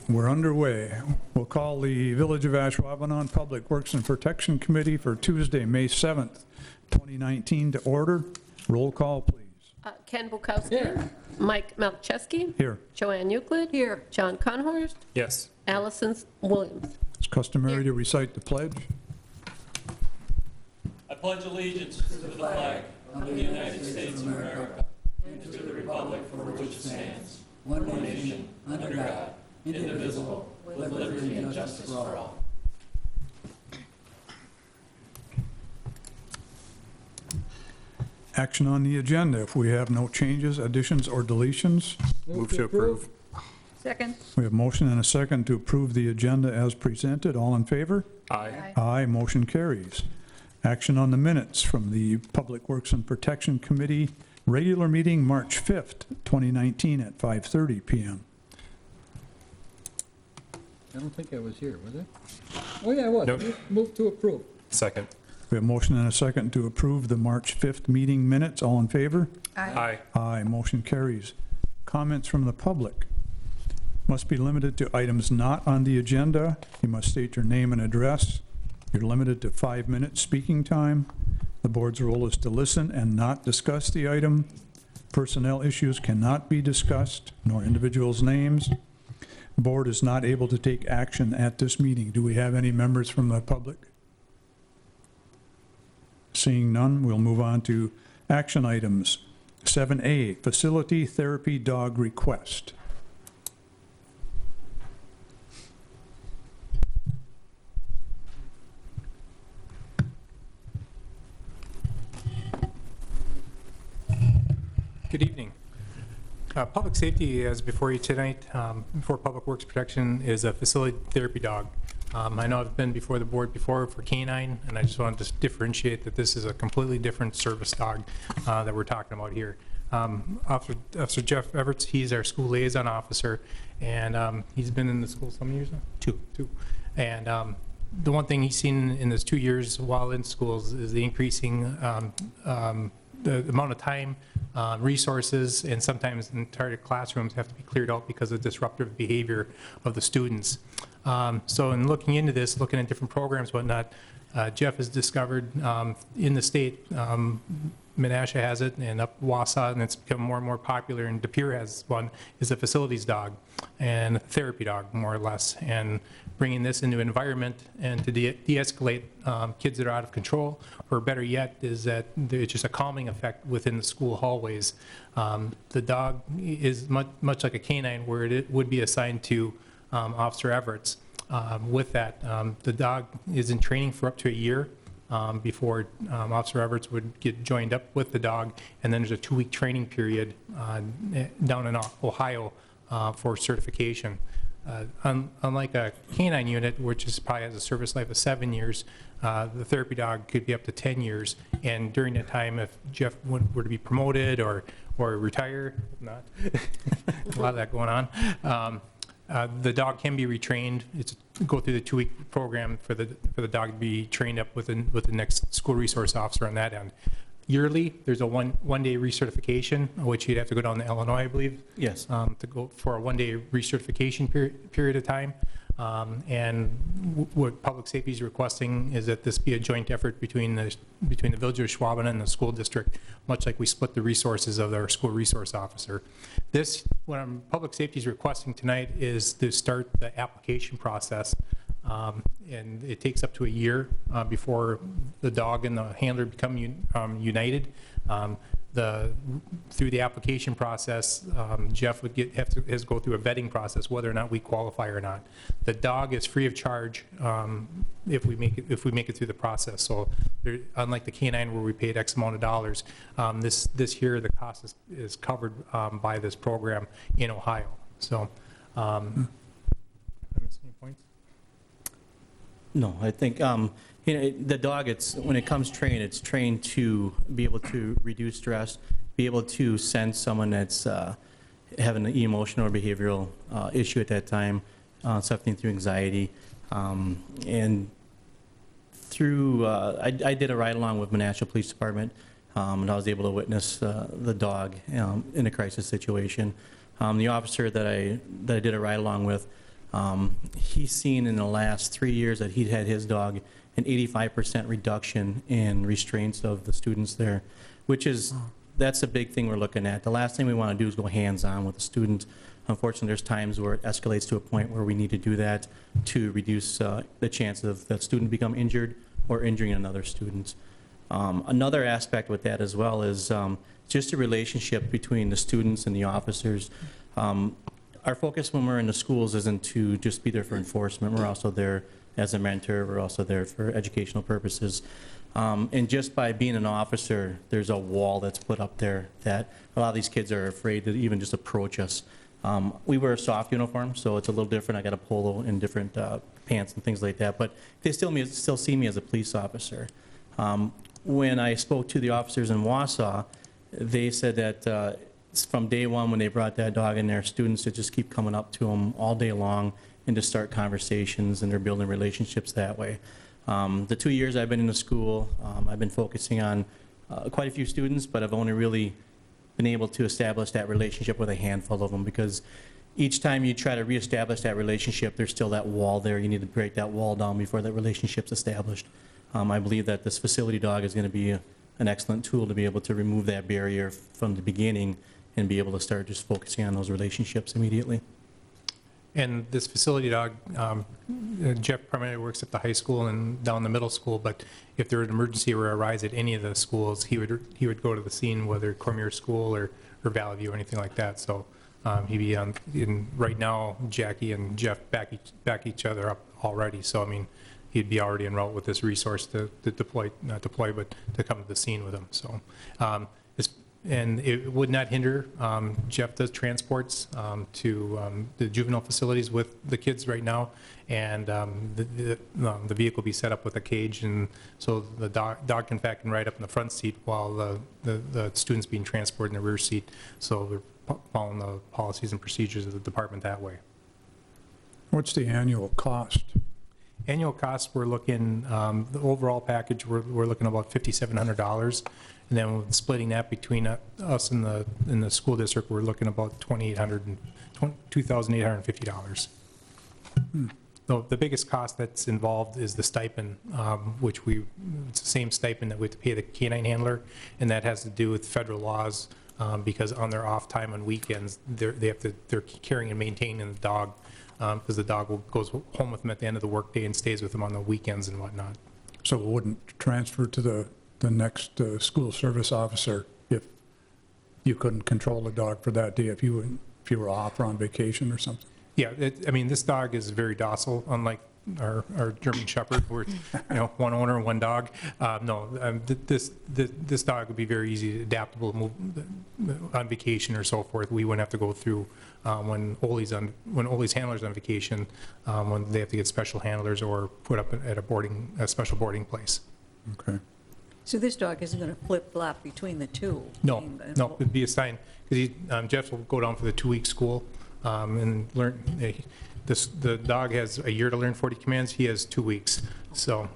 We're underway. We'll call the Village of Ashwaubenon Public Works and Protection Committee for Tuesday, May 7th, 2019 to order. Roll call, please. Ken Bukowski. Here. Mike Malczewski. Here. Joanne Euclid. Here. John Conhorst. Yes. Allison Williams. It's customary to recite the pledge. I pledge allegiance to the flag of the United States of America and to the republic for which it stands, one nation, under God, indivisible, with liberty and justice for all. Action on the agenda. If we have no changes, additions, or deletions, Move to approve. Second. we have motion and a second to approve the agenda as presented. All in favor? Aye. Aye, motion carries. Action on the minutes from the Public Works and Protection Committee, regular meeting March 5th, 2019 at 5:30 PM. I don't think I was here, was I? Oh, yeah, I was. Nope. Move to approve. Second. We have motion and a second to approve the March 5th meeting minutes. All in favor? Aye. Aye, motion carries. Comments from the public must be limited to items not on the agenda. You must state your name and address. You're limited to 5 minutes speaking time. The board's role is to listen and not discuss the item. Personnel issues cannot be discussed, nor individuals' names. The board is not able to take action at this meeting. Do we have any members from the public? Seeing none, we'll move on to action items. 7A, facility therapy dog request. Good evening. Public safety is before you tonight, before Public Works Protection, is a facility therapy dog. I know I've been before the board before for canine, and I just wanted to differentiate that this is a completely different service dog that we're talking about here. Officer Jeff Everts, he's our school liaison officer, and he's been in the school how many years now? Two. And the one thing he's seen in his 2 years while in schools is the increasing the amount of time, resources, and sometimes entire classrooms have to be cleared out because of disruptive behavior of the students. So in looking into this, looking at different programs, whatnot, Jeff has discovered in the state, Menasha has it, and up Wausau, and it's become more and more popular, and De Pere has one, is a facilities dog and a therapy dog, more or less, and bringing this into an environment and to de-escalate kids that are out of control, or better yet, is that there's just a calming effect within the school hallways. The dog is much like a canine, where it would be assigned to Officer Everts. With that, the dog is in training for up to a year before Officer Everts would get joined up with the dog, and then there's a 2-week training period down in Ohio for certification. Unlike a canine unit, which probably has a service life of 7 years, the therapy dog could be up to 10 years. And during that time, if Jeff were to be promoted or retire, not a lot of that going on, the dog can be retrained. It's go through the 2-week program for the dog to be trained up with the next school resource officer on that end. Yearly, there's a one-day recertification, which you'd have to go down to Illinois, I believe. Yes. To go for a one-day recertification period of time. And what public safety is requesting is that this be a joint effort between the Village of Ashwaubenon and the school district, much like we split the resources of our school resource officer. What public safety is requesting tonight is to start the application process. And it takes up to a year before the dog and the handler become united. Through the application process, Jeff would have to go through a vetting process, whether or not we qualify or not. The dog is free of charge if we make it through the process. So unlike the canine where we paid X amount of dollars, this here the cost is covered by this program in Ohio. So. I missed any points? No, I think the dog, when it comes trained, it's trained to be able to reduce stress, be able to sense someone that's having an emotional or behavioral issue at that time, suffering through anxiety. And through, I did a ride-along with Menasha Police Department, and I was able to witness the dog in a crisis situation. The officer that I did a ride-along with He's seen in the last 3 years that he'd had his dog an 85% reduction in restraints of the students there, which is, that's a big thing we're looking at. The last thing we want to do is go hands-on with the student. Unfortunately, there's times where it escalates to a point where we need to do that to reduce the chance of that student become injured or injuring another student. Another aspect with that as well is just the relationship between the students and the officers. Our focus when we're in the schools isn't to just be there for enforcement. We're also there as a mentor. We're also there for educational purposes. And just by being an officer, there's a wall that's put up there that a lot of these kids are afraid to even just approach us. We wear a soft uniform, so it's a little different. I got a polo and different pants and things like that, but they still see me as a police officer. When I spoke to the officers in Wausau, they said that from day one when they brought that dog in there, students would just keep coming up to them all day long and just start conversations, and they're building relationships that way. The 2 years I've been in the school, I've been focusing on quite a few students, but I've only really been able to establish that relationship with a handful of them, because each time you try to reestablish that relationship, there's still that wall there. You need to break that wall down before that relationship's established. I believe that this facility dog is going to be an excellent tool to be able to remove that barrier from the beginning and be able to start just focusing on those relationships immediately. And this facility dog, Jeff primarily works at the high school and down the middle school, but if there were an emergency or a rise at any of the schools, he would go to the scene, whether Cormier School or Valley View or anything like that. So he'd be right now, Jackie and Jeff back each other up already. So, I mean, he'd be already en route with this resource to deploy, not deploy, but to come to the scene with him. So, and it would not hinder. Jeff does transports to the juvenile facilities with the kids right now, and the vehicle will be set up with a cage, and so the dog in fact can ride up in the front seat while the student's being transported in the rear seat. So we're following the policies and procedures of the department that way. What's the annual cost? Annual costs, we're looking, the overall package, we're looking about $5,700. And then splitting that between us and the school district, we're looking about $2,850. So the biggest cost that's involved is the stipend, which it's the same stipend that we have to pay the canine handler, and that has to do with federal laws, because on their off time on weekends, they're carrying and maintaining the dog, because the dog goes home with them at the end of the workday and stays with them on the weekends and whatnot. So it wouldn't transfer to the next school service officer if you couldn't control the dog for that day, if you were off or on vacation or something? Yeah, I mean, this dog is very docile, unlike our German Shepherd, where, one owner and one dog. This dog would be very easy, adaptable, move on vacation or so forth. We wouldn't have to go through when Ollie's handler's on vacation, when they have to get special handlers or put up at a special boarding place. Okay. So this dog isn't going to flip-flop between the two? No, it'd be assigned, because Jeff will go down for the 2-week school and learn. The dog has a year to learn 40 commands. He has 2 weeks. So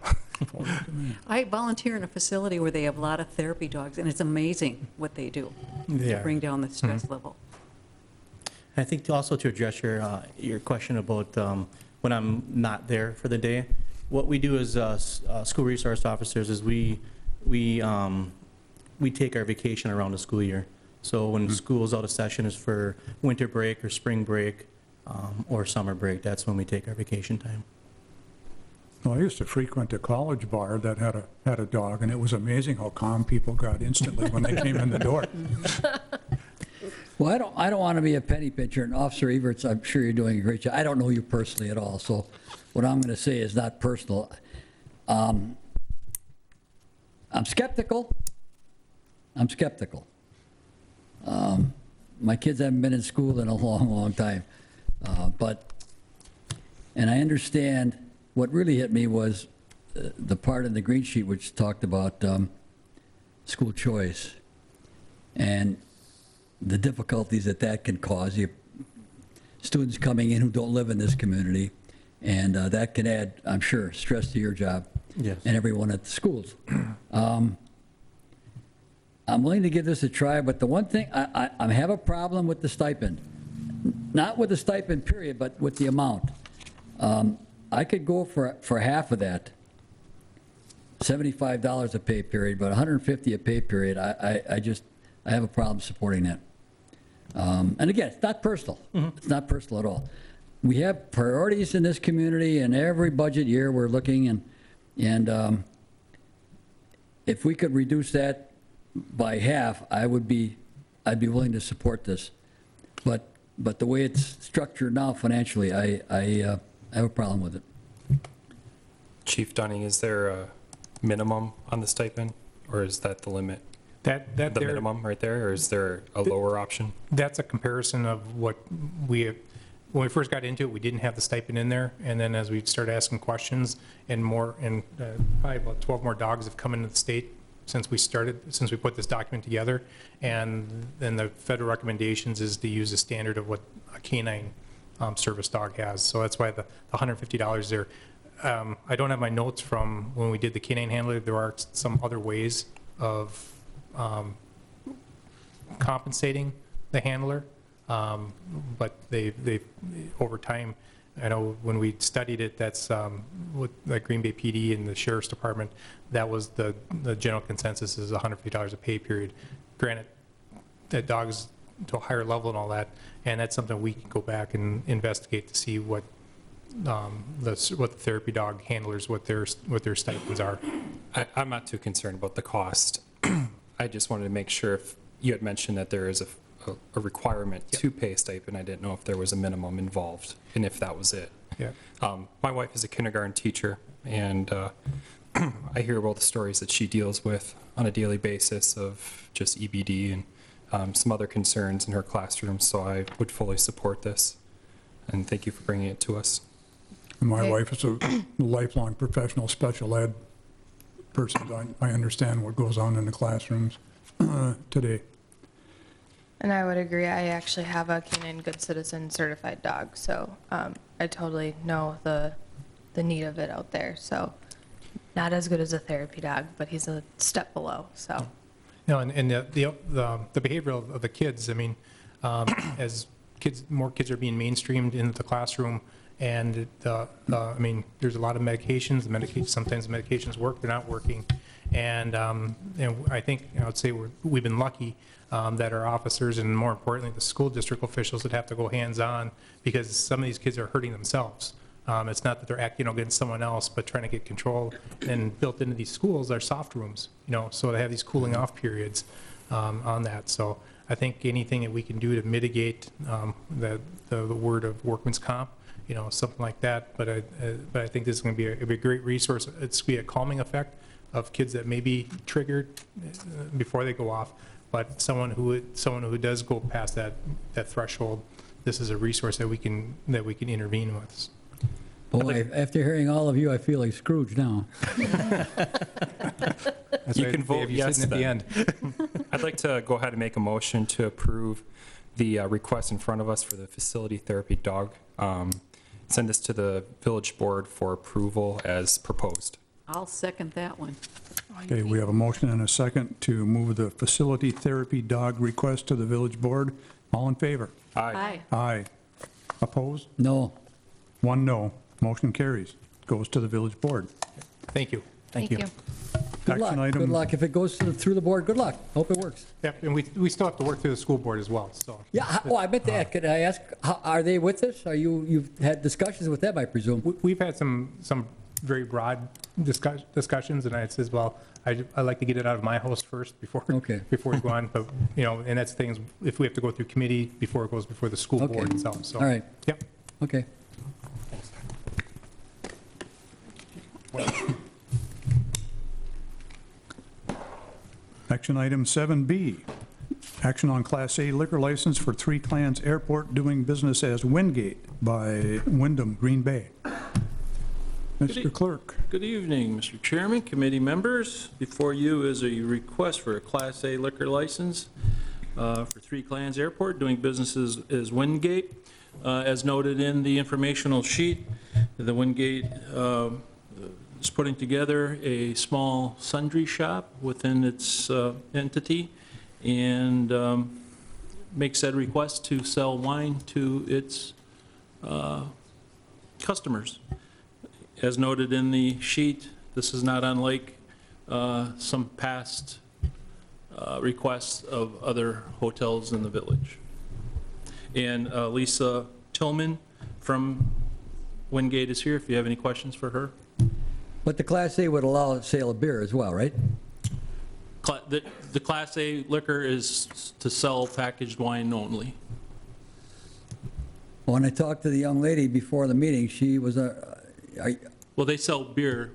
I volunteer in a facility where they have a lot of therapy dogs, and it's amazing what they do to bring down the stress level. I think also to address your question about when I'm not there for the day, what we do as school resource officers is we take our vacation around the school year. So when school's out of session is for winter break or spring break or summer break, that's when we take our vacation time. Well, I used to frequent a college bar that had a dog, and it was amazing how calm people got instantly when they came in the door. Well, I don't want to be a penny pincher, and Officer Everts, I'm sure you're doing a great job. I don't know you personally at all, so what I'm going to say is not personal. I'm skeptical. My kids haven't been in school in a long, long time. And I understand what really hit me was the part in the green sheet which talked about school choice and the difficulties that can cause you, students coming in who don't live in this community, and that can add, I'm sure, stress to your job. Yes. And everyone at the schools. I'm willing to give this a try, but the one thing, I have a problem with the stipend. Not with the stipend period, but with the amount. I could go for half of that, $75 a pay period, but $150 a pay period, I have a problem supporting that. And again, it's not personal. It's not personal at all. We have priorities in this community, and every budget year we're looking, and if we could reduce that by half, I'd be willing to support this. But the way it's structured now financially, I have a problem with it. Chief Dunning, is there a minimum on the stipend, or is that the limit? The Minimum right there, or is there a lower option? That's a comparison of what when we first got into it, we didn't have the stipend in there, and then as we started asking questions, and probably about 12 more dogs have come into the state since we put this document together, and then the federal recommendations is to use the standard of what a canine service dog has. So that's why the $150 there. I don't have my notes from when we did the canine handler. There are some other ways of compensating the handler, but they over time, I know when we studied it, that's with like Green Bay PD and the Sheriff's Department, that was the general consensus is $150 a pay period. Granted, that dog's to a higher level and all that, and that's something we can go back and investigate to see what the therapy dog handlers, what their stipends are. I'm not too concerned about the cost. I just wanted to make sure if you had mentioned that there is a requirement to pay a stipend. I didn't know if there was a minimum involved, and if that was it. Yeah. My wife is a kindergarten teacher, and I hear about the stories that she deals with on a daily basis of just EBD and some other concerns in her classroom, so I would fully support this, and thank you for bringing it to us. My wife is a lifelong professional special ed person. I understand what goes on in the classrooms today. And I would agree. I actually have a canine good citizen certified dog, so I totally know the need of it out there. So not as good as a therapy dog, but he's a step below. So. You know, and the behavioral of the kids. I mean, as more kids are being mainstreamed into the classroom, and I mean, there's a lot of medications. Sometimes the medications work, they're not working, and I think I would say we've been lucky that our officers and more importantly the school district officials would have to go hands-on, because some of these kids are hurting themselves. It's not that they're acting against someone else, but trying to get control. And built into these schools are soft rooms, so they have these cooling off periods on that. So I think anything that we can do to mitigate the word of workman's comp, something like that. But I think this is going to be a great resource. It's going to be a calming effect of kids that may be triggered before they go off. But someone who does go past that threshold, this is a resource that we can intervene with. Boy, after hearing all of you, I feel like Scrooge now. You can vote yes at the then. end. I'd like to go ahead and make a motion to approve the request in front of us for the facility therapy dog. Send this to the village board for approval as proposed. I'll second that one. Okay, we have a motion and a second to move the facility therapy dog request to the village board. All in favor? Aye. Aye. Opposed? No. 1 no. Motion carries. Goes to the village board. Thank you. Thank you. Good luck. Action item- Good luck. If it goes through the board, good luck. Hope it works. Yep, and we still have to work through the school board as well. So Yeah, I meant to ask, could I ask, are they with us? You've had discussions with them, I presume? we've had some very broad discussions, and I says, well, I like to get it out of my house first before Okay. before we go on. But and that's things if we have to go through committee before it goes before the school Okay. board itself. So All right. Yep. Okay. Action item 7B, action on Class A liquor license for Three Clans Airport doing business as Wingate by Wyndham Green Bay. Mr. Clerk. Good evening, Mr. Chairman, committee members. Before you is a request for a Class A liquor license for Three Clans Airport, doing business as Wingate. As noted in the informational sheet, the Wingate is putting together a small sundry shop within its entity, and makes said request to sell wine to its customers. As noted in the sheet, this is not unlike some past requests of other hotels in the village. And Lisa Tillman from Wingate is here if you have any questions for her. But the Class A would allow a sale of beer as well, right? The Class A liquor is to sell packaged wine only. When I talked to the young lady before the meeting, she was Well, they sell beer,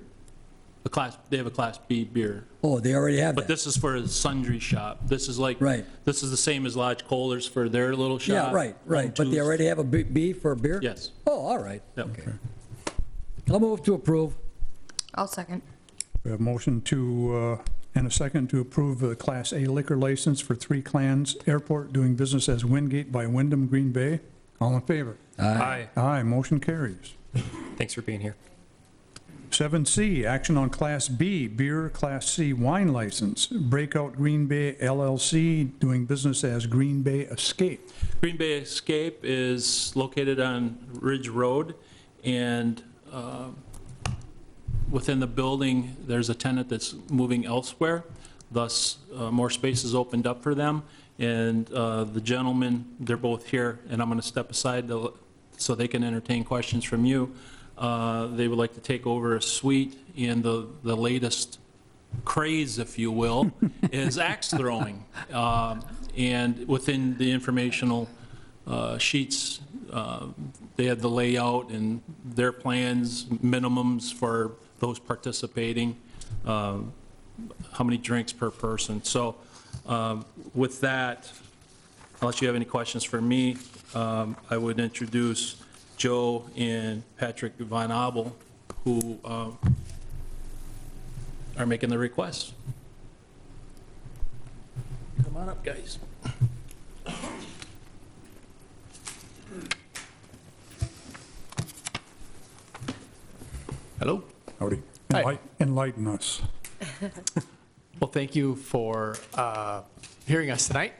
they have a Class B beer. oh, they already have But that. this is for a sundry shop. This is like, Right. this is the same as Lodge Kohler's for their little shop. Yeah, right. But they Tuesday. already have a B for beer? Yes. Oh, all right. Yep. Okay. I'll move to approve. I'll second. We have a motion to, and a second to approve the Class A liquor license for Three Clans Airport doing business as Wingate by Wyndham Green Bay. All in favor? Aye. Aye, motion carries. Thanks for being here. 7C, action on Class B beer, Class C wine license, Breakout Green Bay LLC doing business as Green Bay Escape. Green Bay Escape is located on Ridge Road, and within the building, there's a tenant that's moving elsewhere, thus more space is opened up for them. And the gentlemen, they're both here, and I'm going to step aside so they can entertain questions from you. They would like to take over a suite, and the latest craze, if you will, is axe throwing. And within the informational sheets, they had the layout and their plans, minimums for those participating, how many drinks per person. So with that, unless you have any questions for me, I would introduce Joe and Patrick Von Abel, who are making the request. Come on up, guys. Hello. Howdy. Hi. Enlighten us. Well, thank you for hearing us tonight.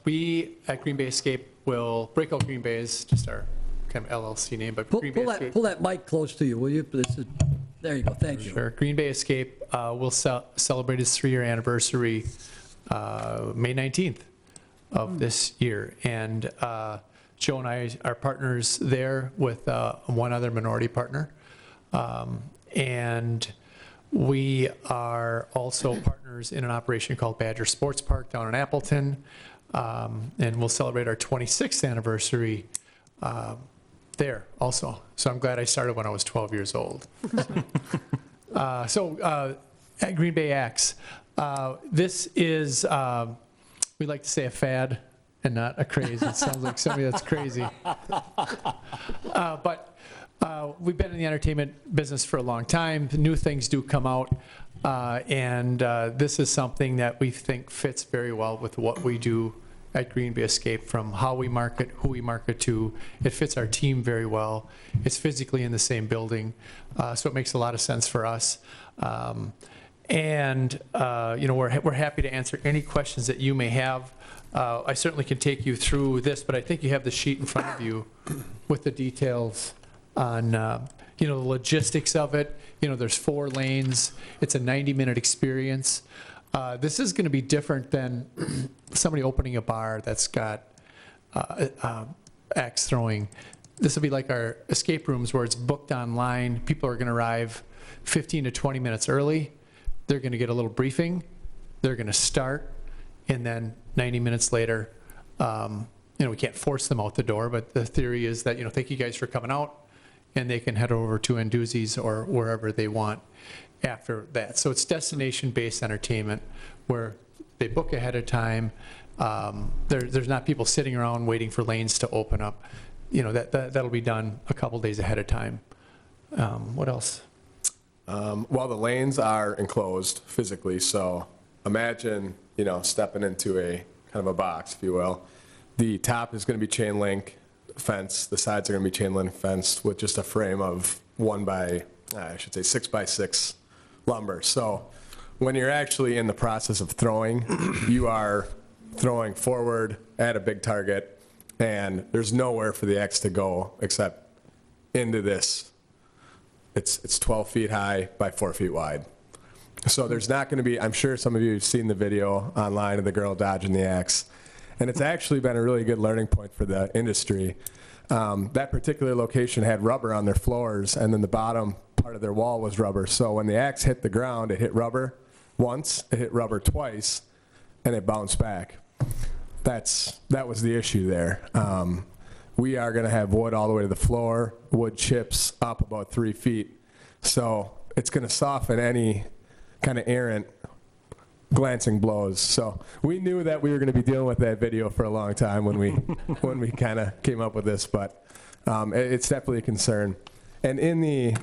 We at Green Bay Escape will, Breakout Green Bay is just our kind of LLC name, but Pull Green Bay Escape. pull that mic close to you, will you? There you go, thank you. Sure. Green Bay Escape will celebrate its 3-year anniversary May 19th of this year. And Joe and I are partners there with one other minority partner. And we are also partners in an operation called Badger Sports Park down in Appleton. And we'll celebrate our 26th anniversary there also. So I'm glad I started when I was 12 years old. So at Green Bay Axe, this is, we like to say a fad and not a craze. It sounds like somebody that's crazy. But we've been in the entertainment business for a long time. New things do come out. And this is something that we think fits very well with what we do at Green Bay Escape, from how we market, who we market to. It fits our team very well. It's physically in the same building, so it makes a lot of sense for us. And you know, we're happy to answer any questions that you may have. I certainly can take you through this, but I think you have the sheet in front of you with the details on you know, the logistics of it. You know, there's 4 lanes. It's a 90-minute experience. This is going to be different than somebody opening a bar that's got axe throwing. This will be like our escape rooms where it's booked online. People are going to arrive 15 to 20 minutes early. They're going to get a little briefing. They're going to start, and then 90 minutes later, you know, we can't force them out the door, but the theory is that, you know, thank you guys for coming out, and they can head over to Anduzzi's or wherever they want after that. So it's destination-based entertainment where they book ahead of time. There's not people sitting around waiting for lanes to open up. You know, that'll be done a couple days ahead of time. What else? Well, the lanes are enclosed physically, so imagine, you know, stepping into a kind of a box, if you will. The top is going to be chain link fence. The sides are going to be chain link fenced with just a frame of 6 by 6 lumber. So when you're actually in the process of throwing, you are throwing forward at a big target, and there's nowhere for the axe to go except into this. It's 12 feet high by 4 feet wide. So there's not going to be, I'm sure some of you have seen the video online of the girl dodging the axe. And it's actually been a really good learning point for the industry. That particular location had rubber on their floors, and then the bottom part of their wall was rubber. So when the axe hit the ground, it hit rubber once, it hit rubber twice, and it bounced back. That was the issue there. We are going to have wood all the way to the floor, wood chips up about 3 feet. So it's going to soften any kind of errant glancing blows. So we knew that we were going to be dealing with that video for a long time when we kind of came up with this, but it's definitely a concern. And in the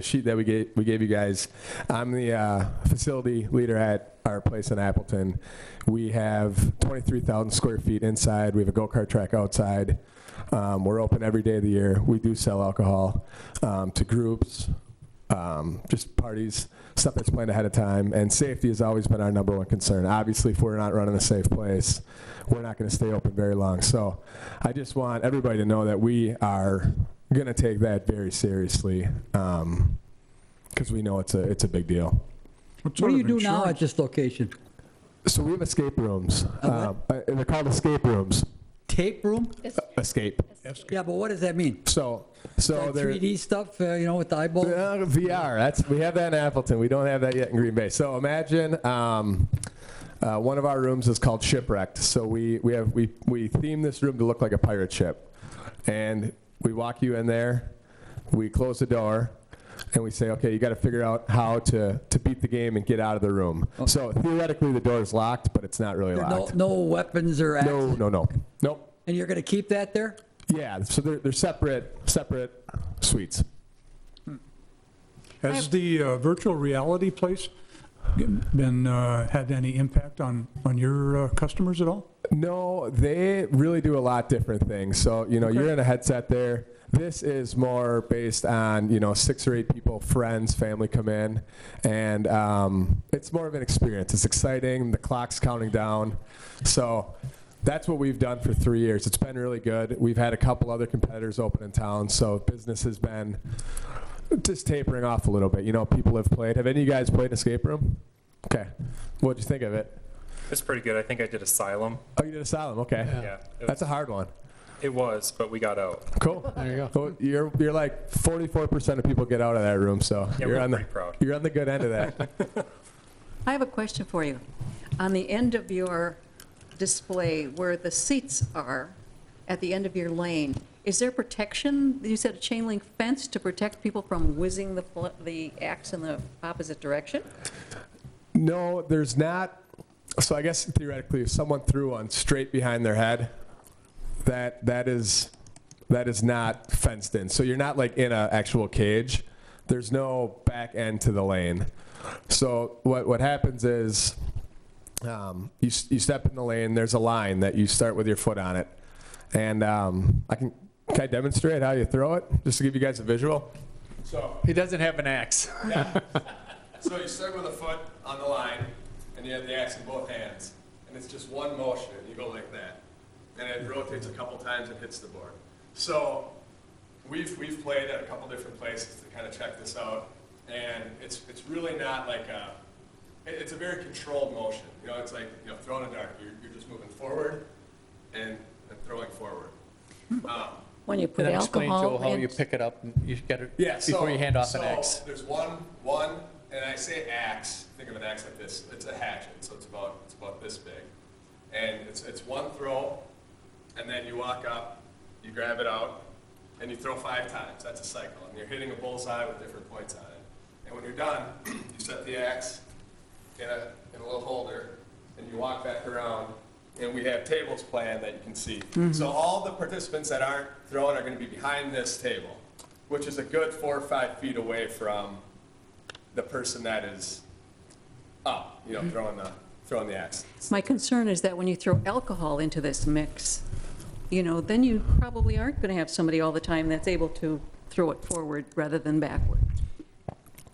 sheet that we gave you guys, I'm the facility leader at our place in Appleton. We have 23,000 square feet inside. We have a go-kart track outside. We're open every day of the year. We do sell alcohol to groups, just parties, stuff that's planned ahead of time. And safety has always been our number one concern. Obviously, if we're not running a safe place, we're not going to stay open very long. So I just want everybody to know that we are going to take that very seriously, because we know it's a big deal. What do you do now at this location? So we have escape rooms. A And they're called escape rooms. Tape room? Escape. Yeah, but what does that mean? So Like they're 3D stuff, with the eyeball? VR. We have that in Appleton. We don't have that yet in Green Bay. So imagine one of our rooms is called Shipwrecked. So we theme this room to look like a pirate ship, and we walk you in there. We close the door, and we say, okay, you got to figure out how to beat the game and get out of the room. Oh. So theoretically, the door is locked, but it's not really locked. No weapons or axes? No. Nope. And you're going to keep that there? Yeah. So they're separate suites. Has the virtual reality place been had any impact on your customers at all? No, they really do a lot different things. So, you're in a headset there. This is more based on, 6 or 8 people, friends, family come in, and it's more of an experience. It's exciting. The clock's counting down. So that's what we've done for 3 years. It's been really good. We've had a couple other competitors open in town, so business has been just tapering off a little bit. People have played. Have any of you guys played Escape Room? Okay. What'd you think of it? It's pretty good. I think I did Asylum. Oh, you did Asylum. Okay. Yeah. That's a hard one. It was, but we got out. Cool. There you go. So you're like 44% of people get out of that room, so Yeah, you're we're on the pretty proud. you're on the good end of that. I have a question for you. On the end of your display, where the seats are, at the end of your lane, is there protection? You said a chain link fence to protect people from whizzing the axe in the opposite direction? No, there's not. So I guess theoretically, if someone threw one straight behind their head, that is not fenced in. So you're not like in an actual cage. There's no back end to the lane. So what happens is you step in the lane. There's a line that you start with your foot on it, and can I demonstrate how you throw it just to give you guys a visual? So He doesn't have an axe. yeah. So you start with a foot on the line, and you have the axe in both hands, and it's just one motion. You go like that, and it rotates a couple times and hits the board. So we've played at a couple different places to kind of check this out, and it's really not like it's a very controlled motion. It's like throwing a dart. You're just moving forward and throwing forward. When you put And explain, alcohol Joe, how in. you pick it up. You got to, Yeah, before you hand off an so axe. there's one, and I say axe. Think of an axe like this. It's a hatchet, so it's about this big, and it's one throw, and then you walk up, you grab it out, and you throw 5 times. That's a cycle, and you're hitting a bullseye with different points on it. And when you're done, you set the axe in a little holder, and you walk back around. And we have tables planned that you can see. Mm-hmm. So all the participants that aren't throwing are going to be behind this table, which is a good 4 or 5 feet away from the person that is up, throwing the axe. My concern is that when you throw alcohol into this mix, then you probably aren't going to have somebody all the time that's able to throw it forward rather than backward.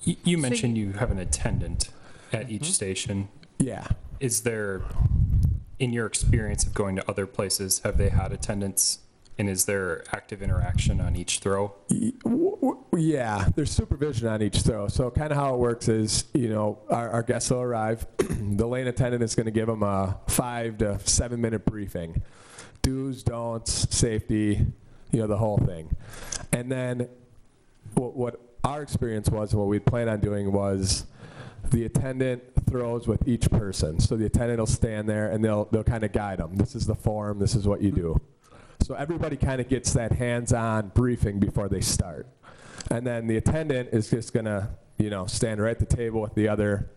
You mentioned you have an attendant at each station. Yeah. Is there, in your experience of going to other places, have they had attendants And is there active interaction on each throw? Yeah, there's supervision on each throw. So kind of how it works is, our guests will arrive. The lane attendant is going to give them a 5 to 7 minute briefing. Do's, don'ts, safety, the whole thing. And then what our experience was and what we'd planned on doing was the attendant throws with each person. So the attendant will stand there and they'll kind of guide them. This is the form, this is what you do. So everybody kind of gets that hands-on briefing before they start. And then the attendant is just going to, stand right at the table with the other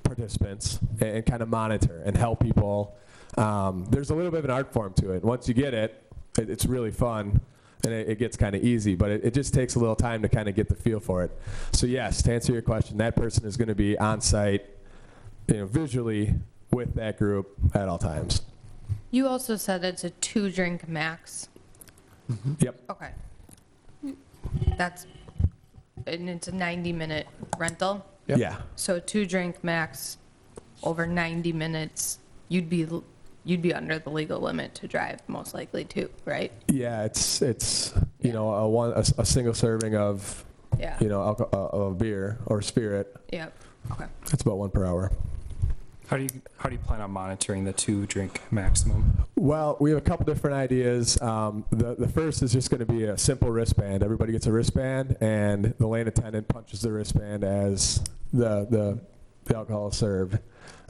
participants and kind of monitor and help people. There's a little bit of an art form to it. Once you get it, it's really fun and it gets kind of easy, but it just takes a little time to kind of get the feel for it. So yes, to answer your question, that person is going to be on site, visually with that group at all times. You also said it's a 2-drink max. Yep. Okay. And it's a 90-minute rental? Yep. Yeah. So 2-drink max over 90 minutes, you'd be under the legal limit to drive, most likely too, right? Yeah, it's a single serving of Yeah. of beer or spirit. Yep. Okay. It's about 1 per hour. How do you plan on monitoring the 2-drink maximum? Well, we have a couple different ideas. The first is just going to be a simple wristband. Everybody gets a wristband, and the lane attendant punches the wristband as the alcohol is served.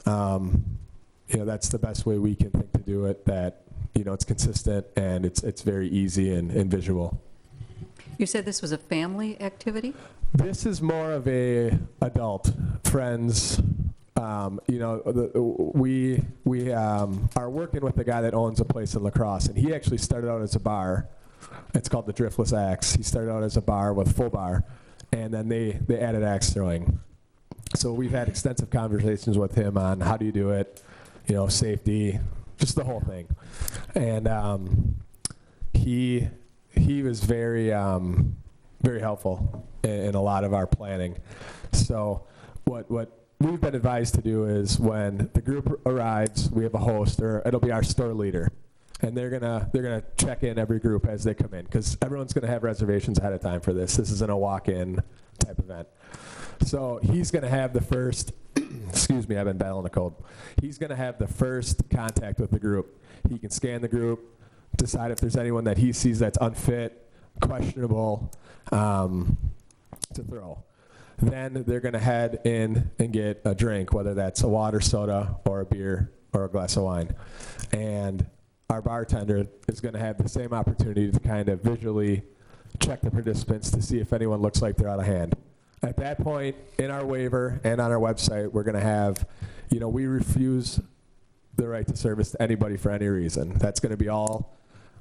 That's the best way we can think to do it. That it's consistent and it's very easy and visual. You said this was a family activity? This is more of a adult, friends. We are working with the guy that owns a place in La Crosse, and he actually started out as a bar. It's called the Driftless Axe. He started out as a bar with full bar, and then they added axe throwing. So we've had extensive conversations with him on how do you do it, safety, just the whole thing. And he was very helpful in a lot of our planning. So what we've been advised to do is when the group arrives, we have a host, or it'll be our store leader, and they're gonna check in every group as they come in, because everyone's gonna have reservations ahead of time for this. This isn't a walk-in type event. So he's gonna have the first, excuse me, I've been battling a cold. He's gonna have the first contact with the group. He can scan the group, decide if there's anyone that he sees that's unfit, questionable, to throw. Then they're going to head in and get a drink, whether that's a water, soda, or a beer, or a glass of wine. And our bartender is going to have the same opportunity to kind of visually check the participants to see if anyone looks like they're out of hand. At that point, in our waiver and on our website, we're going to have, we refuse the right to service to anybody for any reason. That's going to be all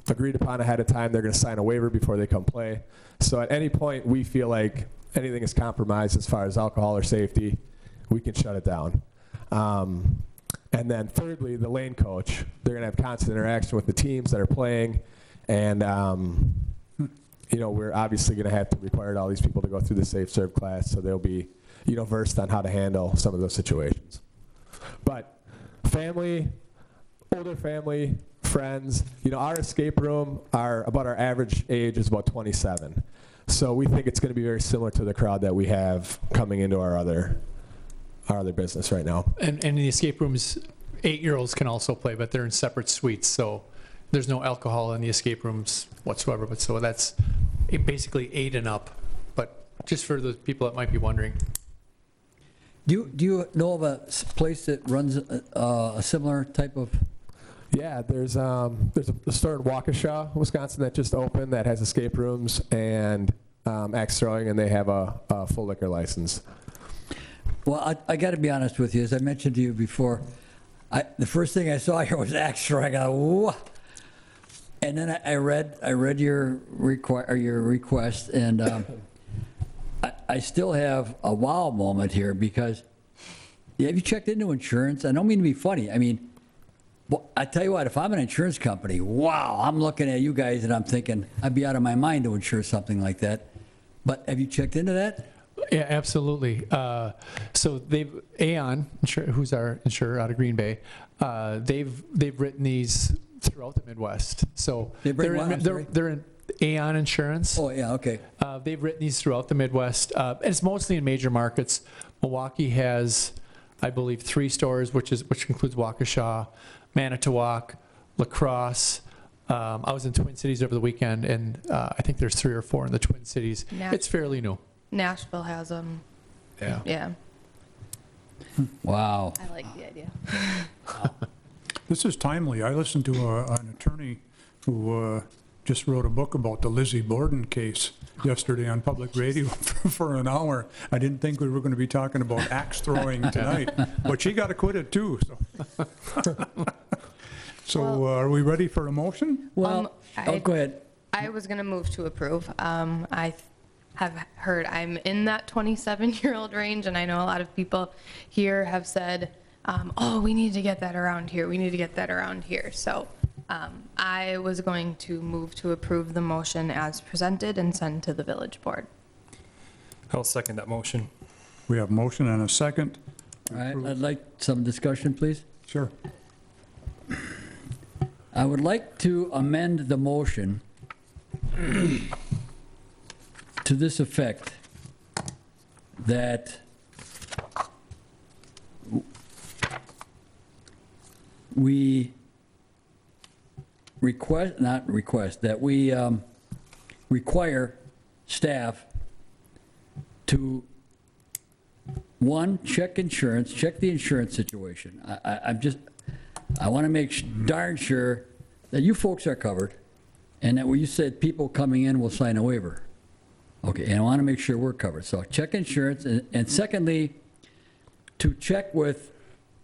agreed upon ahead of time. They're going to sign a waiver before they come play. So at any point we feel like anything is compromised as far as alcohol or safety, we can shut it down. And then thirdly, the lane coach, they're going to have constant interaction with the teams that are playing. And, we're obviously going to have to require all these people to go through the safe serve class, so they'll be, versed on how to handle some of those situations. But family, older family, friends, our escape room, our average age is about 27. So we think it's going to be very similar to the crowd that we have coming into our other business right now. And in the escape rooms, 8-year-olds can also play, but they're in separate suites, so there's no alcohol in the escape rooms whatsoever. But so that's basically 8 and up. But just for the people that might be wondering. Do you know of a place that runs a similar type of? Yeah, there's a store in Waukesha, Wisconsin that just opened that has escape rooms and axe throwing, and they have a full liquor license. Well, I got to be honest with you. As I mentioned to you before, the first thing I saw here was axe throwing. I go, whoa. And then I read your request, and I still have a wow moment here because have you checked into insurance? I don't mean to be funny. I mean, well, I tell you what, if I'm an insurance company, wow, I'm looking at you guys and I'm thinking I'd be out of my mind to insure something like that. But have you checked into that? Yeah, absolutely. So Aon, who's our insurer out of Green Bay, they've written these throughout the Midwest. So They bring they're what? I'm sorry? they're in Aon Insurance. Oh, yeah, okay. They've written these throughout the Midwest, and it's mostly in major markets. Milwaukee has, I believe, 3 stores, which includes Waukesha, Manitowoc, La Crosse. I was in Twin Cities over the weekend, and I think there's 3 or 4 in the Twin Cities. It's fairly new. Nashville has them. Yeah. Yeah, Wow. I like the idea. This is timely. I listened to an attorney who just wrote a book about the Lizzie Borden case yesterday on public radio for an hour. I didn't think we were going to be talking about axe throwing tonight, but she got acquitted too, so. So are we ready for a motion? Well, go ahead. I was going to move to approve. I have heard I'm in that 27-year-old range, and I know a lot of people here have said, oh, we need to get that around here. We need to get that around here. So I was going to move to approve the motion as presented and send to the village board. I'll second that motion. We have motion and a second. All right, I'd like some discussion, please. Sure. I would like to amend the motion to this effect, that we that we require staff to, one, check the insurance situation. I want to make darn sure that you folks are covered, and that when you said people coming in will sign a waiver. Okay, and I want to make sure we're covered. So check insurance, and secondly, to check with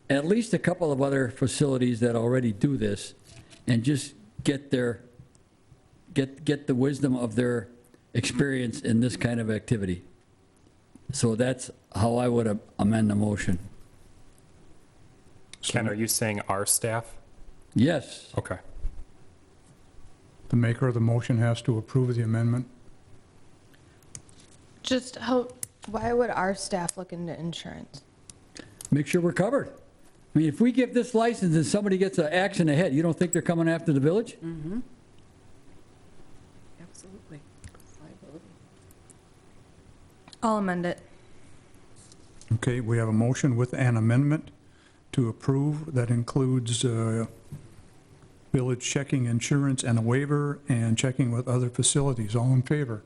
at least a couple of other facilities that already do this, and just get the wisdom of their experience in this kind of activity. So that's how I would amend the motion. Ken, are you saying our staff? Yes. Okay. The maker of the motion has to approve the amendment. Just why would our staff look into insurance? Make sure we're covered. I mean, if we give this license and somebody gets an axe in the head, you don't think they're coming after the village? Mm-hmm. Absolutely. Liability. I'll amend it. Okay, we have a motion with an amendment to approve that includes village checking insurance and a waiver, and checking with other facilities. All in favor?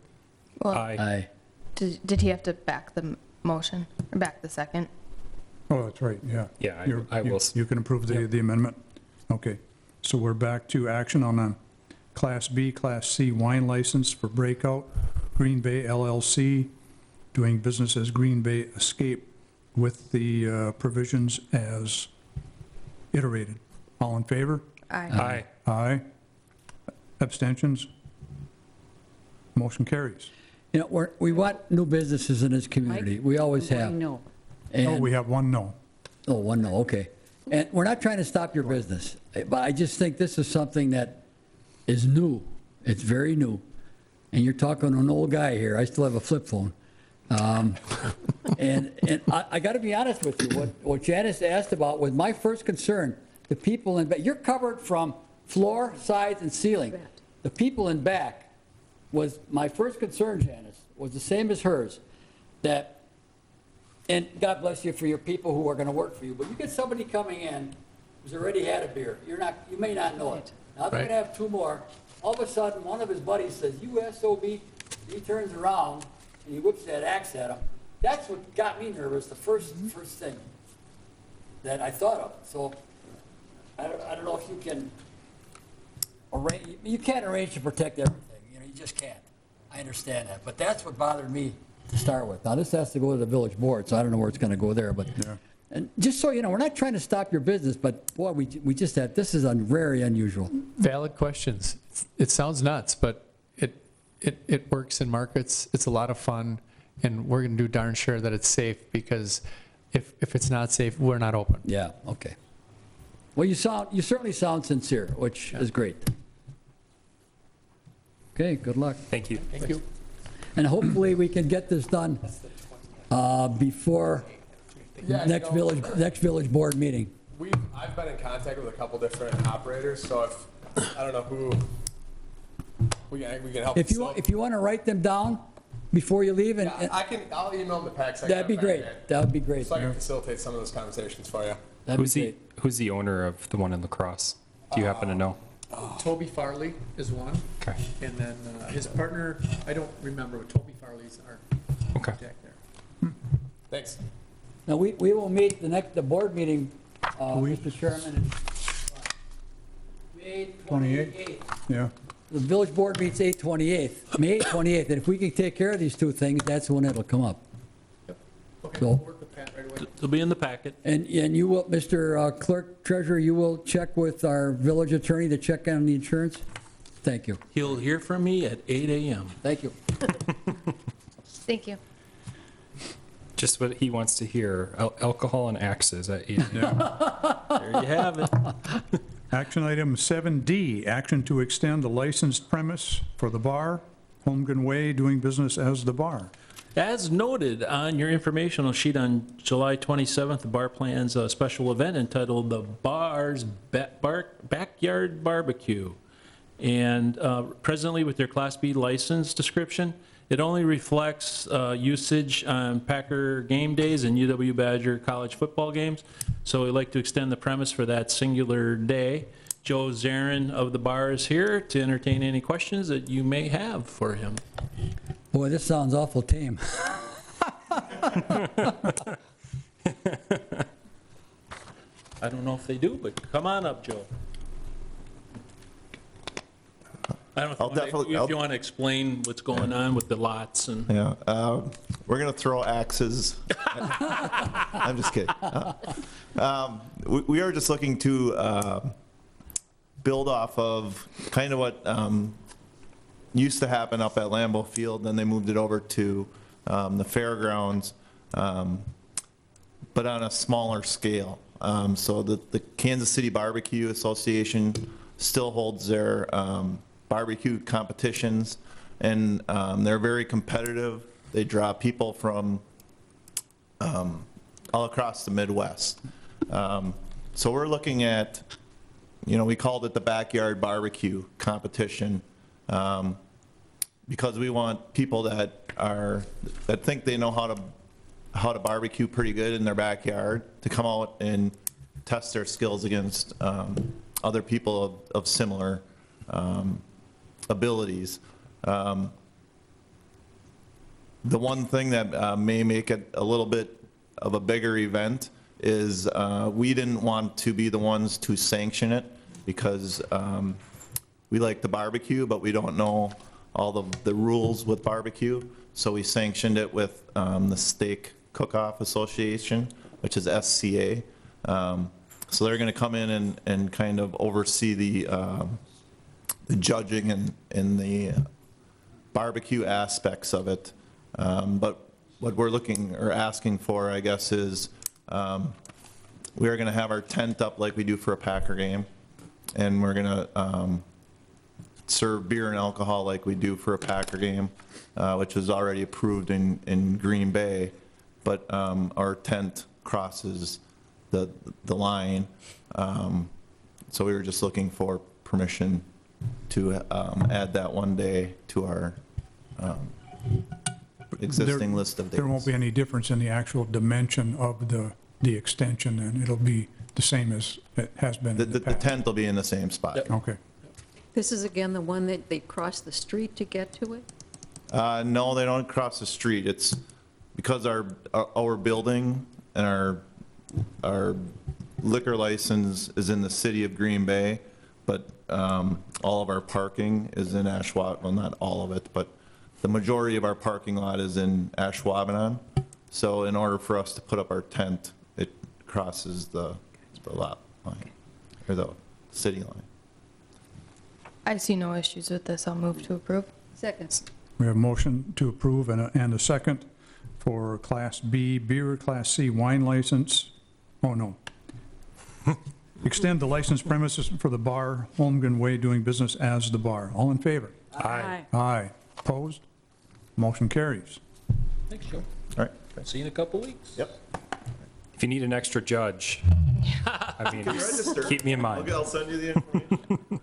Well, Aye. Aye. did he have to back the motion, or back the second? Oh, that's right, yeah. Yeah, You're- I will. You can approve the amendment? Okay, so we're back to action on a Class B, Class C wine license for Breakout, Green Bay LLC, doing business as Green Bay Escape, with the provisions as iterated. All in favor? Aye. Aye. Aye. Abstentions? Motion carries. You know, we want new businesses in this community. We always have. No. Oh, And- we have one no. Oh, one no, okay. And we're not trying to stop your business, but I just think this is something that is new. It's very new. And you're talking to an old guy here. I still have a flip phone. And I got to be honest with you, what Janice asked about was my first concern. The people in back, you're covered from floor, sides, and ceiling. The people in back was my first concern, Janice, was the same as hers, that, and God bless you for your people who are going to work for you, but you get somebody coming in who's already had a beer. You may not know it. Now they're going to have 2 more. All of a sudden, one of his buddies says, "You SOB." He turns around and he whips that axe at him. That's what got me nervous, the first thing that I thought of. So I don't know if you can arrange, you can't arrange to protect everything, you just can't. I understand that, but that's what bothered me to start with. Now, this has to go to the village board, so I don't know where it's gonna go there, but, and just so you know, we're not trying to stop your business, but boy, we just had, this is very unusual. Valid questions. It sounds nuts, but it works in markets. It's a lot of fun, and we're going to do darn sure that it's safe, because if it's not safe, we're not open. Yeah, okay. Well, you certainly sound sincere, which is great. Okay, good luck. Thank you. Thank you. And hopefully we can get this done before next village board meeting. I've been in contact with a couple different operators, so if I don't know who, we can help. If you want to write them down before you leave, and I'll email them the packs. that'd be great. That'd be great. So I can facilitate some of those conversations for you. That'd be great. Who's the owner of the one in La Crosse? Do you happen to know? Toby Farley is one, Okay. and then his partner, I don't remember, but Toby Farley's our Okay. contact there. Thanks. Now, we will meet the board meeting, Mr. Chairman, May 28th. Yeah. The village board meets May 28th, and if we can take care of these two things, that's when it'll come up. Okay, So- we'll work with Pat right away. It'll be in the packet. And you will, Mr. Clerk Treasurer, you will check with our village attorney to check on the insurance? Thank you. He'll hear from me at 8 a.m. Thank you. Thank you. Just what he wants to hear, alcohol and axes at 8. There you have it. Action item 7D, action to extend the licensed premise for the bar, Holmgren Way, doing business as the bar. As noted on your informational sheet on July 27th, the bar plans a special event entitled The Bar's Backyard Barbecue. And presently with their Class B license description, it only reflects usage on Packer game days and UW Badger college football games. So we'd like to extend the premise for that singular day. Joe Zarin of the bar is here to entertain any questions that you may have for him. Boy, this sounds awful tame. I don't know if they do, but come on up, Joe. I don't know if you want to explain what's going on with the lots and. Yeah, we're going to throw axes. I'm just kidding. We are just looking to build off of kind of what used to happen up at Lambeau Field, then they moved it over to the fairgrounds, but on a smaller scale. So the Kansas City Barbecue Association still holds their barbecue competitions, and they're very competitive. They draw people from all across the Midwest. So we're looking at, we called it the Backyard Barbecue Competition, because we want people that think they know how to barbecue pretty good in their backyard to come out and test their skills against other people of similar abilities. The one thing that may make it a little bit of a bigger event is we didn't want to be the ones to sanction it, because we like the barbecue, but we don't know all the rules with barbecue. So we sanctioned it with the Steak Cook-Off Association, which is SCA. So they're going to come in and kind of oversee the judging and the barbecue aspects of it. But what we're looking or asking for, I guess, is we are going to have our tent up like we do for a Packer game, and we're going to serve beer and alcohol like we do for a Packer game, which is already approved in Green Bay, but our tent crosses the line. So we were just looking for permission to add that one day to our existing list of days. There won't be any difference in the actual dimension of the extension, and it'll be the same as it has been in the The past. tent will be in the same spot. Okay. This is again the one that they cross the street to get to it? No, they don't cross the street. It's because our building and our liquor license is in the city of Green Bay, but all of our parking is in Ashwaubenon. Well, not all of it, but the majority of our parking lot is in Ashwaubenon. So in order for us to put up our tent, it crosses the lot line, or the city line. I see no issues with this. I'll move to approve. Second. We have a motion to approve and a second for Class B beer, Class C wine license. Oh, no. Extend the licensed premises for the bar, Holmgren Way, doing business as the bar. All in favor? Aye. Aye. Opposed? Motion carries. Thanks, Joe. All right. See you in a couple weeks. Yep. If you need an extra judge, I mean, keep me in mind. I'll send you the information.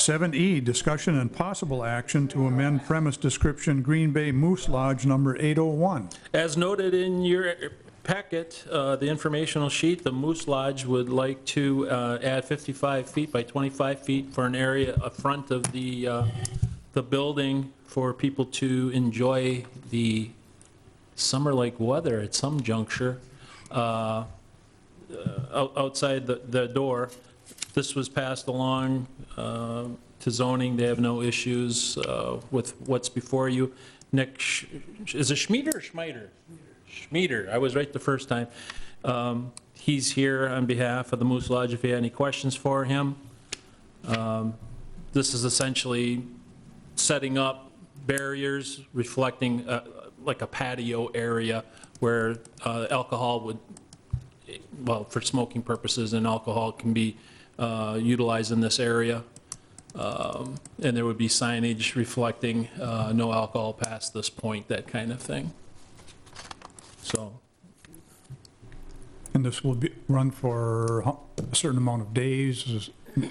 7E, discussion and possible action to amend premise description Green Bay Moose Lodge number 801. As noted in your packet, the informational sheet, the Moose Lodge would like to add 55 feet by 25 feet for an area up front of the building for people to enjoy the summer-like weather at some juncture outside the door. This was passed along to zoning. They have no issues with what's before you. Nick, is it Schmieder or Schmeider? Schmieder. I was right the first time. He's here on behalf of the Moose Lodge if you have any questions for him. This is essentially setting up barriers reflecting like a patio area where alcohol would, well, for smoking purposes, and alcohol can be utilized in this area. And there would be signage reflecting no alcohol past this point, that kind of thing. So, And this will be run for a certain amount of days,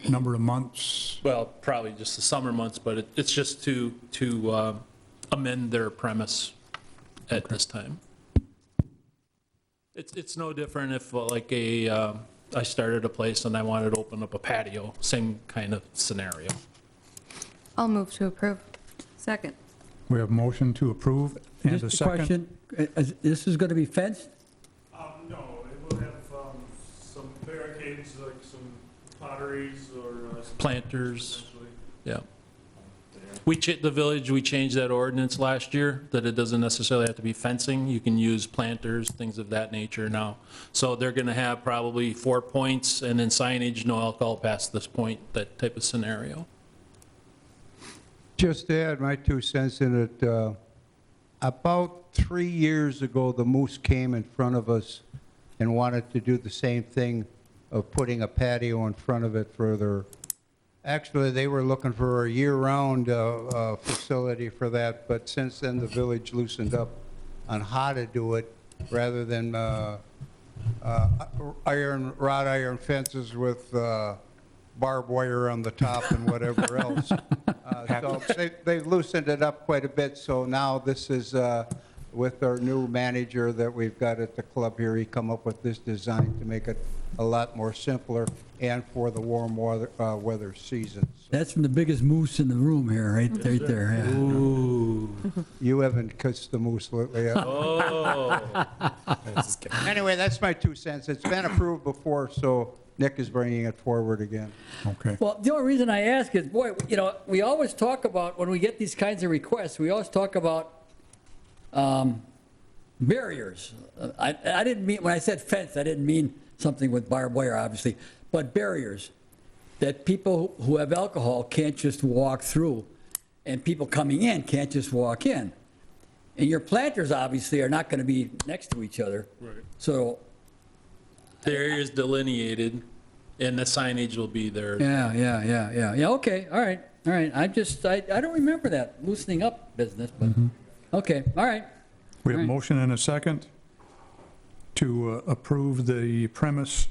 number of months? well, probably just the summer months, but it's just to amend their premise at this time. It's no different if like I started a place and I wanted to open up a patio, same kind of scenario. I'll move to approve. Second. We have motion to approve and a Just a second. question, this is going to be fenced? No, it will have some barricades, like some potteries or. Planters, yeah. The village, we changed that ordinance last year, that it doesn't necessarily have to be fencing. You can use planters, things of that nature now. So they're going to have probably 4 points and then signage, no alcohol past this point, that type of scenario. Just to add my 2 cents in it, about 3 years ago, the Moose came in front of us and wanted to do the same thing of putting a patio in front of it for their, actually, they were looking for a year-round facility for that, but since then, the village loosened up on how to do it, rather than wrought iron fences with barbed wire on the top and whatever else. So they loosened it up quite a bit, so now this is, with our new manager that we've got at the club here, he come up with this design to make it a lot more simpler and for the warm weather season. That's from the biggest moose in the room here, right there, yeah. Ooh. You haven't kissed the moose lately, have you? Oh. Anyway, that's my 2 cents. It's been approved before, so Nick is bringing it forward again. Okay. Well, the only reason I ask is, boy, you know, we always talk about, when we get these kinds of requests, we always talk about barriers. I didn't mean, when I said fence, I didn't mean something with barbed wire, obviously, but barriers, that people who have alcohol can't just walk through, and people coming in can't just walk in. And your planters, obviously, are not going to be next to each other. Right. So, The area is delineated, and the signage will be there. yeah, okay, all right. I don't remember that loosening up business, but, okay, all right. We have a Right. motion and a second to approve the premise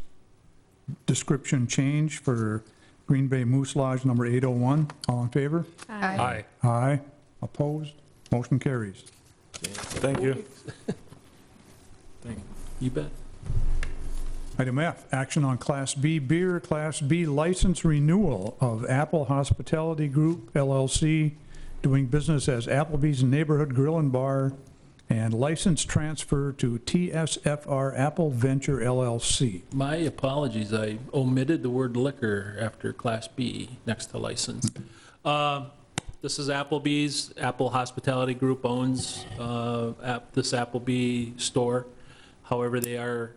description change for Green Bay Moose Lodge number 801. All in favor? Aye. Aye. Opposed? Motion carries. Thank you. Thank you. You bet. Item F, action on Class B beer, Class B license renewal of Apple Hospitality Group LLC, doing business as Applebee's Neighborhood Grill and Bar, and license transfer to TSFR Apple Venture LLC. My apologies, I omitted the word liquor after Class B next to license. This is Applebee's. Apple Hospitality Group owns this Applebee store. However, they are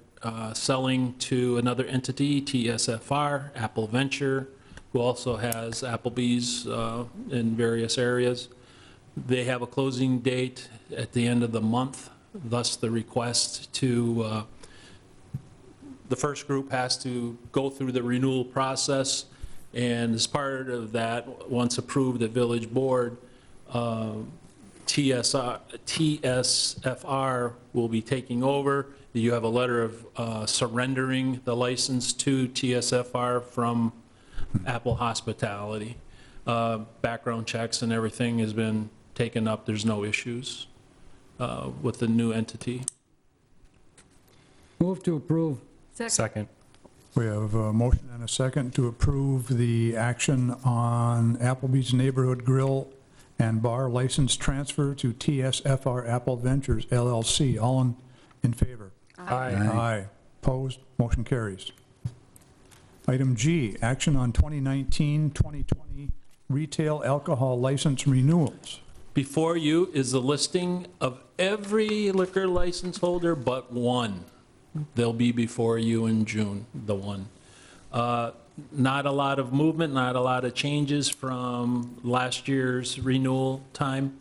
selling to another entity, TSFR, Apple Venture, who also has Applebee's in various areas. They have a closing date at the end of the month, thus the request to, the first group has to go through the renewal process, and as part of that, once approved at Village Board, TSFR will be taking over. You have a letter of surrendering the license to TSFR from Apple Hospitality. Background checks and everything has been taken up. There's no issues with the new entity. Move to approve. Second. We have a motion and a second to approve the action on Applebee's Neighborhood Grill and Bar license transfer to TSFR Apple Ventures LLC. All in favor? Aye. Aye. Opposed? Motion carries. Item G, action on 2019-2020 retail alcohol license renewals. Before you is a listing of every liquor license holder but one. They'll be before you in June, the one. Not a lot of movement, not a lot of changes from last year's renewal time.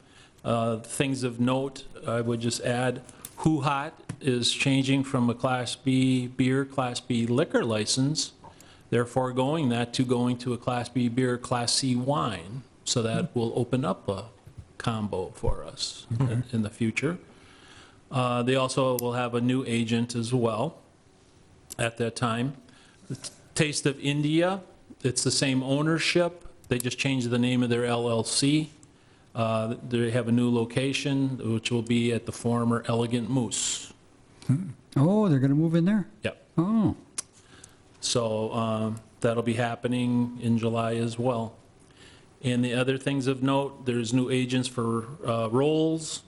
Things of note, I would just add, Who Hot is changing from a Class B beer, Class B liquor license. They're foregoing that to going to a Class B beer, Class C wine. So that will open up a combo for us in the future. They also will have a new agent as well at that time. The Taste of India, it's the same ownership. They just changed the name of their LLC. They have a new location, which will be at the former Elegant Moose. Oh, they're going to move in there? Yep. Oh. So that'll be happening in July as well. And the other things of note, there's new agents for Rolls,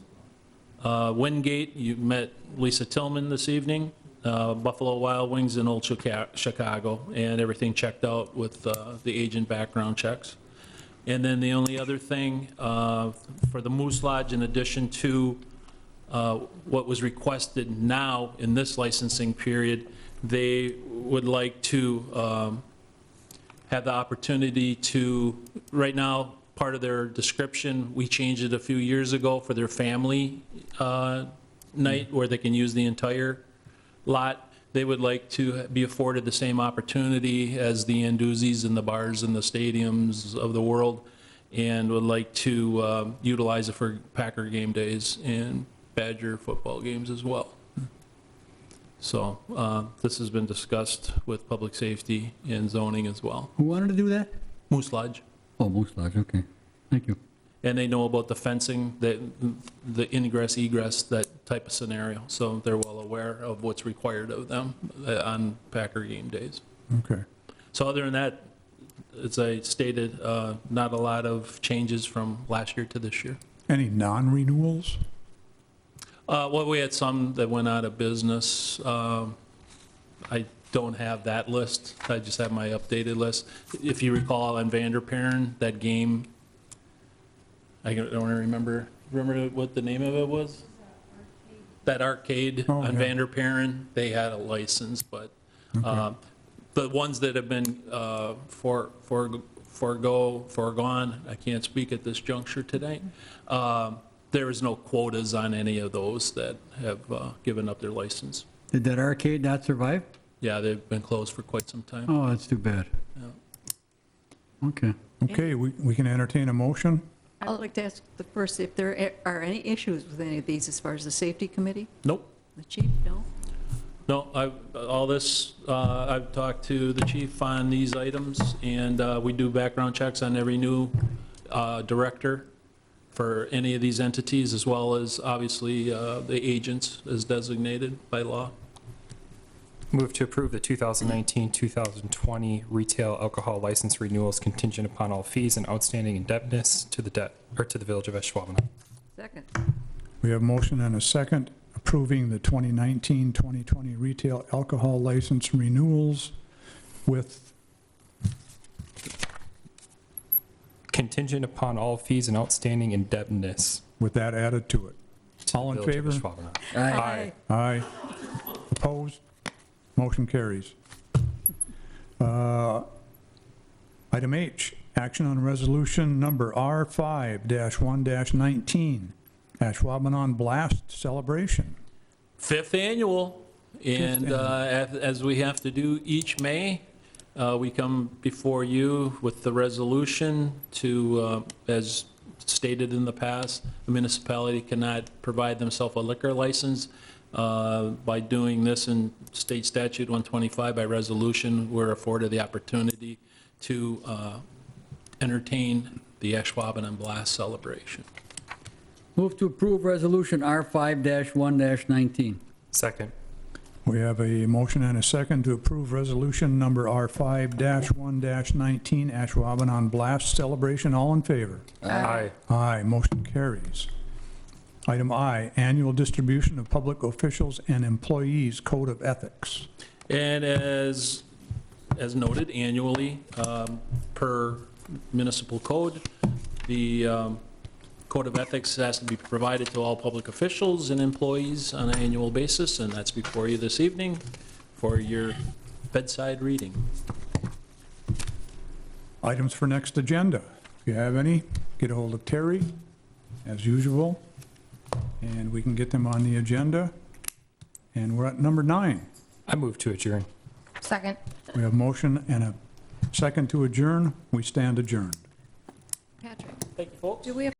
Wingate, you met Lisa Tillman this evening, Buffalo Wild Wings in Old Chicago, and everything checked out with the agent background checks. And then the only other thing for the Moose Lodge, in addition to what was requested now in this licensing period, they would like to have the opportunity to, right now, part of their description, we changed it a few years ago for their family night where they can use the entire lot. They would like to be afforded the same opportunity as the Anduzzi's and the bars and the stadiums of the world, and would like to utilize it for Packer game days and Badger football games as well. So this has been discussed with public safety and zoning as well. Who wanted to do that? Moose Lodge. Oh, Moose Lodge, okay. Thank you. And they know about the fencing, the ingress, egress, that type of scenario. So they're well aware of what's required of them on Packer game days. Okay. So other than that, as I stated, not a lot of changes from last year to this year. Any non-renewals? Well, we had some that went out of business. I don't have that list. I just have my updated list. If you recall on Vanderparen, that game, I don't remember what the name of it was? That arcade on Vanderparen, they had a license, but the ones that have been foregone, I can't speak at this juncture today. There is no quotas on any of those that have given up their license. Did that arcade not survive? Yeah, they've been closed for quite some time. Oh, that's too bad. Yeah. Okay. Okay, we can entertain a motion. I'd like to ask the first if there are any issues with any of these as far as the safety committee? Nope. The chief, no? No, I've talked to the chief on these items, and we do background checks on every new director for any of these entities, as well as obviously the agents as designated by law. Move to approve the 2019-2020 retail alcohol license renewals contingent upon all fees and outstanding indebtedness to the Village of Ashwaubenon. Second. We have motion and a second approving the 2019-2020 retail alcohol license renewals with Contingent upon all fees and outstanding indebtedness. with that added to it. to All in the Village of favor? Ashwaubenon. Aye. Aye. Opposed? Motion carries. Item H, action on resolution number R5-1-19, Ashwaubenon Blast Celebration. Fifth annual, and as we have to do each May, we come before you with the resolution to, as stated in the past, the municipality cannot provide themselves a liquor license. By doing this in state statute 125 by resolution, we're afforded the opportunity to entertain the Ashwaubenon Blast celebration. Move to approve Resolution R5-1-19. Second. We have a motion and a second to approve resolution number R5-1-19, Ashwaubenon Blast Celebration. All in favor? Aye. Aye, motion carries. Item I, annual distribution of public officials and employees code of ethics. And as noted, annually, per municipal code, the code of ethics has to be provided to all public officials and employees on an annual basis, and that's before you this evening for your bedside reading. Items for next agenda. If you have any, get a hold of Terry, as usual, and we can get them on the agenda. And we're at number 9. I move to adjourn. Second. We have motion and a second to adjourn. We stand adjourned. Patrick, Thank you, folks. do we have